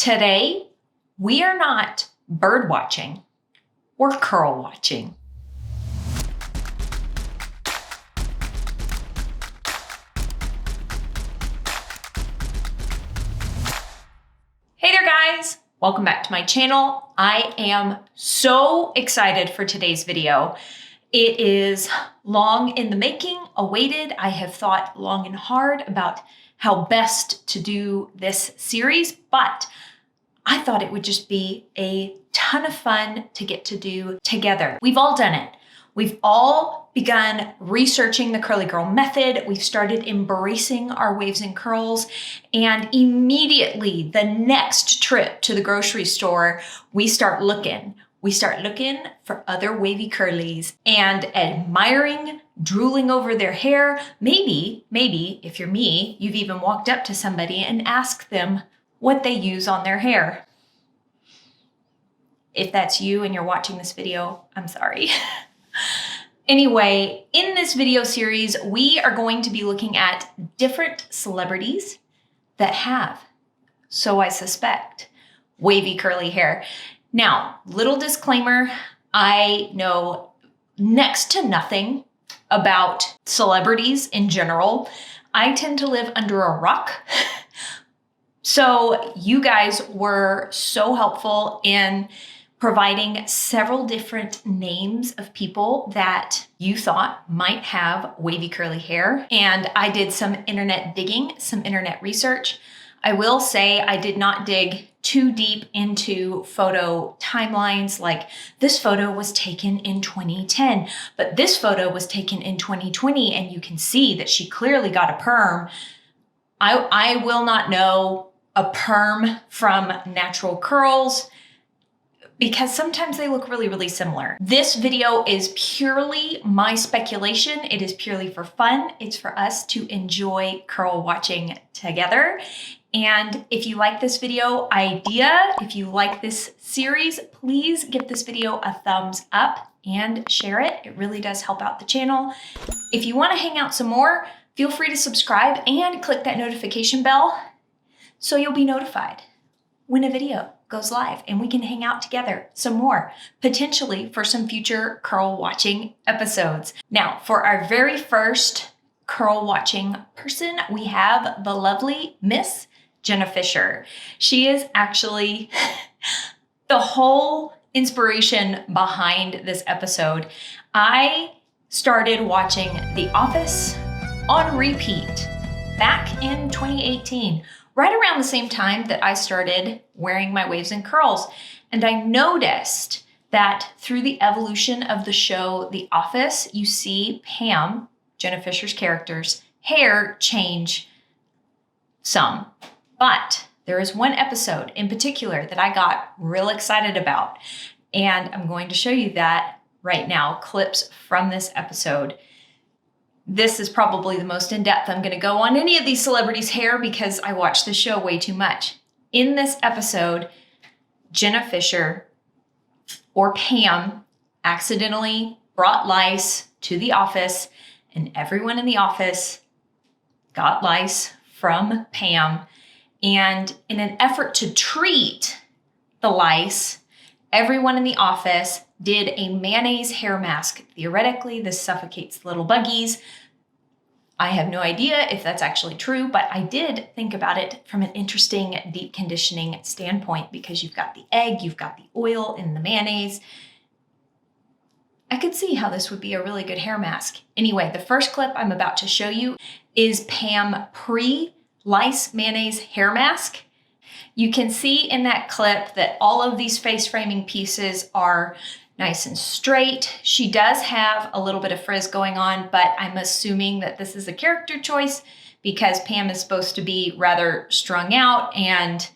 Today, we are not bird watching, we're curl watching. Hey there guys, welcome back to my channel. I am so excited for today's video. It is long in the making, awaited. I have thought long and hard about how best to do this series, but I thought it would just be a ton of fun to get to do together. We've all done it. We've all begun researching the curly girl method. We've started embracing our waves and curls, and immediately the next trip to the grocery store, we start looking. We start looking for other wavy curlies and admiring, drooling over their hair. Maybe, if you're me, you've even walked up to somebody and asked them what they use on their hair. If that's you and you're watching this video, I'm sorry. Anyway, in this video series, we are going to be looking at different celebrities that have, so I suspect, wavy curly hair. Now, little disclaimer, I know next to nothing about celebrities in general. I tend to live under a rock. So you guys were so helpful in providing several different names of people that you thought might have wavy curly hair. And I did some internet digging, some internet research. I will say I did not dig too deep into photo timelines, like this photo was taken in 2010, but this photo was taken in 2020, and you can see that she clearly got a perm. I will not know a perm from natural curls because sometimes they look really, really similar. This video is purely my speculation. It is purely for fun. It's for us to enjoy curl watching together. And if you like this video idea, if you like this series, please give this video a thumbs up and share it. It really does help out the channel. If you want to hang out some more, feel free to subscribe and click that notification bell so you'll be notified when a video goes live and we can hang out together some more, potentially for some future curl watching episodes. Now, for our very first curl watching person, we have the lovely Miss Jenna Fischer. She is actually the whole inspiration behind this episode. I started watching The Office on repeat back in 2018, right around the same time that I started wearing my waves and curls. And I noticed that through the evolution of the show The Office, you see Pam, Jenna Fischer's character's hair change some. But there is one episode in particular that I got real excited about, and I'm going to show you that right now, clips from this episode. This is probably the most in-depth I'm going to go on any of these celebrities' hair because I watched the show way too much. In this episode, Jenna Fischer, or Pam, accidentally brought lice to the office, and everyone in the office got lice from Pam. And in an effort to treat the lice, everyone in the office did a mayonnaise hair mask. Theoretically, this suffocates little buggies. I have no idea if that's actually true, but I did think about it from an interesting deep conditioning standpoint because you've got the egg, you've got the oil in the mayonnaise. I could see how this would be a really good hair mask. Anyway, the first clip I'm about to show you is Pam pre-lice mayonnaise hair mask. You can see in that clip that all of these face framing pieces are nice and straight. She does have a little bit of frizz going on, but I'm assuming that this is a character choice because Pam is supposed to be rather strung out, and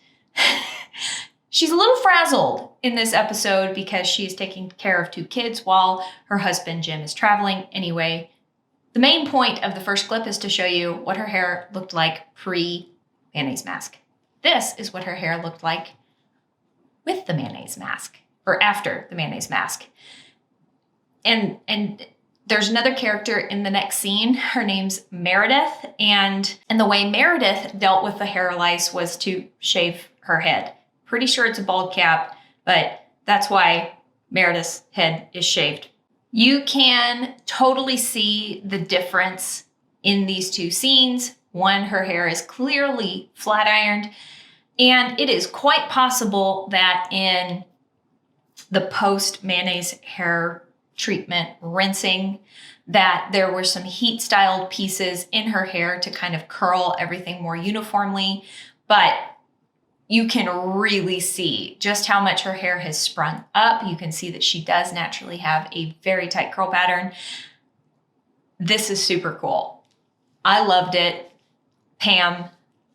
she's a little frazzled in this episode because she's taking care of two kids while her husband Jim is traveling. Anyway, the main point of the first clip is to show you what her hair looked like pre-mayonnaise mask. This is what her hair looked like with the mayonnaise mask, or after the mayonnaise mask. And there's another character in the next scene. Her name's Meredith, and the way Meredith dealt with the hair lice was to shave her head. pretty sure it's a bald cap, but that's why Meredith's head is shaved. You can totally see the difference in these two scenes. One, her hair is clearly flat ironed, and it is quite possible that in the post mayonnaise hair treatment rinsing, that there were some heat styled pieces in her hair to kind of curl everything more uniformly, but you can really see just how much her hair has sprung up. You can see that she does naturally have a very tight curl pattern. This is super cool. I loved it. Pam,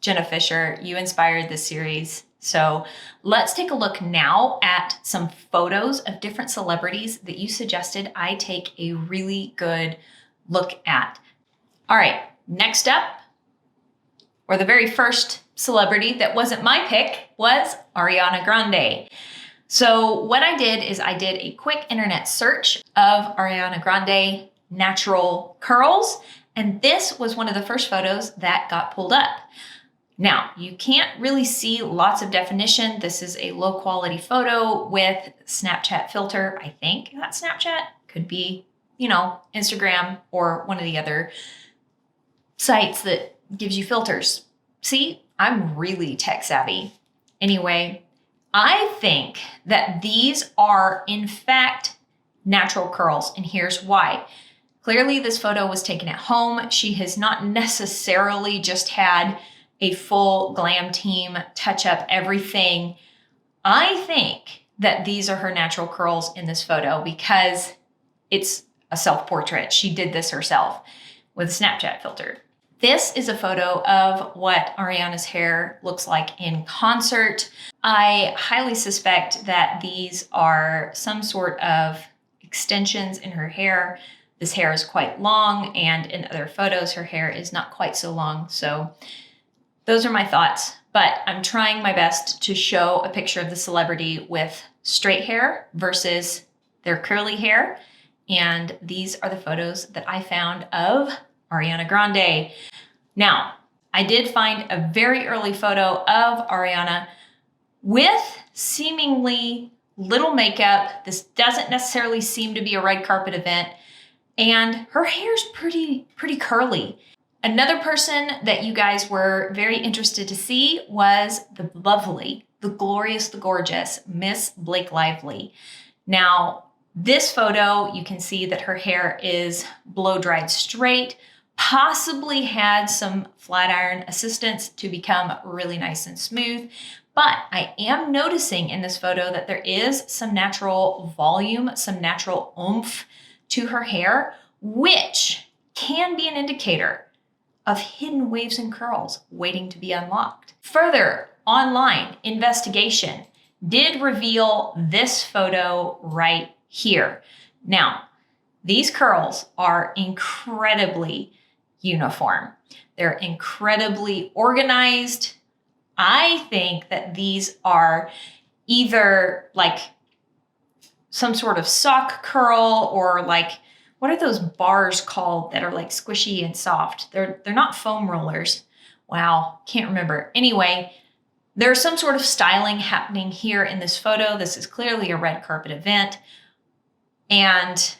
Jenna Fischer, you inspired this series. So let's take a look now at some photos of different celebrities that you suggested I take a really good look at. All right, next up, or the very first celebrity that wasn't my pick, was Ariana Grande. So what I did is I did a quick internet search of Ariana Grande natural curls, and this was one of the first photos that got pulled up. Now, you can't really see lots of definition. This is a low quality photo with Snapchat filter. I think that's Snapchat. Could be, Instagram or one of the other sites that gives you filters. See, I'm really tech savvy. Anyway, I think that these are in fact natural curls, and here's why. Clearly, this photo was taken at home. She has not necessarily just had a full glam team touch up everything. I think that these are her natural curls in this photo because it's a self-portrait. She did this herself with a Snapchat filter. This is a photo of what Ariana's hair looks like in concert. I highly suspect that these are some sort of extensions in her hair. This hair is quite long, and in other photos, her hair is not quite so long. So those are my thoughts, but I'm trying my best to show a picture of the celebrity with straight hair versus their curly hair. And these are the photos that I found of Ariana Grande. Now, I did find a very early photo of Ariana with seemingly little makeup. This doesn't necessarily seem to be a red carpet event, and her hair's pretty curly. Another person that you guys were very interested to see was the lovely, the glorious, the gorgeous Miss Blake Lively. Now, this photo, you can see that her hair is blow-dried straight, possibly had some flat iron assistance to become really nice and smooth. But I am noticing in this photo that there is some natural volume, some natural oomph to her hair, which can be an indicator of hidden waves and curls waiting to be unlocked. Further, online investigation did reveal this photo right here. Now, these curls are incredibly uniform. They're incredibly organized. I think that these are either like some sort of sock curl or like, what are those bars called that are like squishy and soft? They're not foam rollers. Wow, can't remember. Anyway, there's some sort of styling happening here in this photo. This is clearly a red carpet event. And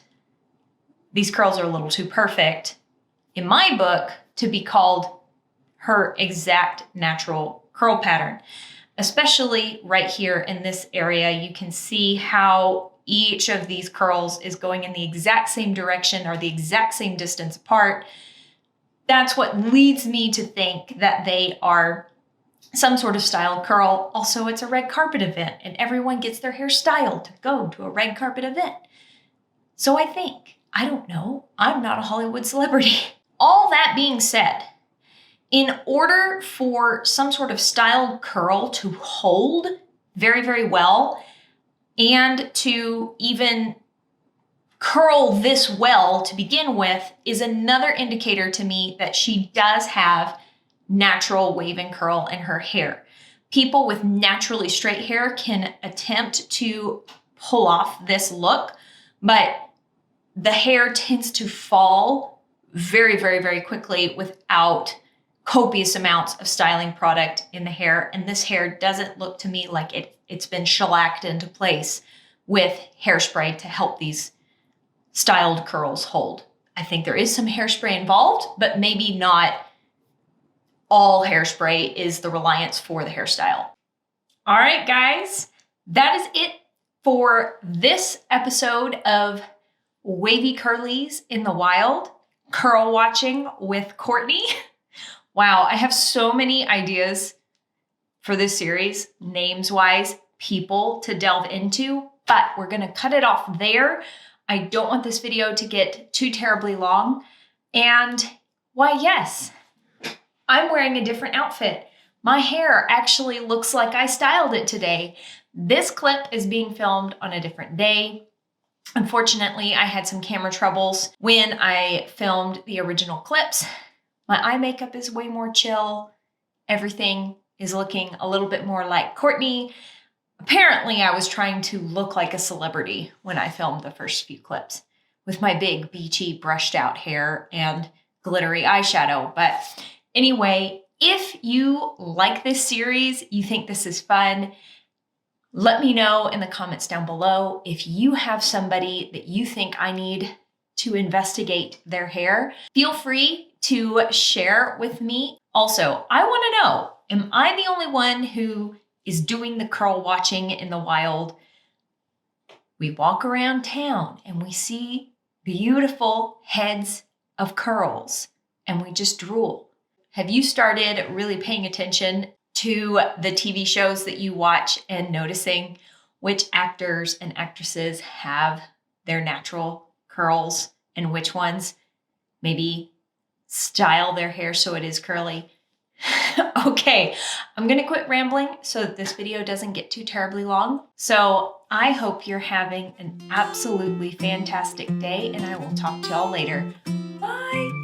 these curls are a little too perfect, in my book, to be called her exact natural curl pattern. Especially right here in this area, you can see how each of these curls is going in the exact same direction or the exact same distance apart. That's what leads me to think that they are some sort of styled curl. Also, it's a red carpet event and everyone gets their hair styled to go to a red carpet event. So I think, I don't know, I'm not a Hollywood celebrity. All that being said, in order for some sort of styled curl to hold very, very well and to even curl this well to begin with is another indicator to me that she does have natural wave and curl in her hair. People with naturally straight hair can attempt to pull off this look, but the hair tends to fall very, very, very quickly without copious amounts of styling product in the hair, and this hair doesn't look to me like it's been shellacked into place with hairspray to help these styled curls hold. I think there is some hairspray involved, but maybe not all hairspray is the reliance for the hairstyle. All right, guys, that is it for this episode of Wavy Curlies in the Wild, curl watching with Courtney. Wow, I have so many ideas for this series, names-wise, people to delve into, but we're gonna cut it off there. I don't want this video to get too terribly long. And why, yes, I'm wearing a different outfit. My hair actually looks like I styled it today. This clip is being filmed on a different day. Unfortunately, I had some camera troubles when I filmed the original clips. My eye makeup is way more chill. Everything is looking a little bit more like Courtney. Apparently, I was trying to look like a celebrity when I filmed the first few clips with my big, beachy, brushed out hair and glittery eyeshadow. But anyway, if you like this series, you think this is fun, let me know in the comments down below. If you have somebody that you think I need to investigate their hair, feel free to share with me. Also, I want to know, am I the only one who is doing the curl watching in the wild? We walk around town and we see beautiful heads of curls and we just drool. Have you started really paying attention to the TV shows that you watch and noticing which actors and actresses have their natural curls and which ones maybe style their hair so it is curly? Okay, I'm gonna quit rambling so that this video doesn't get too terribly long. So I hope you're having an absolutely fantastic day, and I will talk to y'all later. Bye.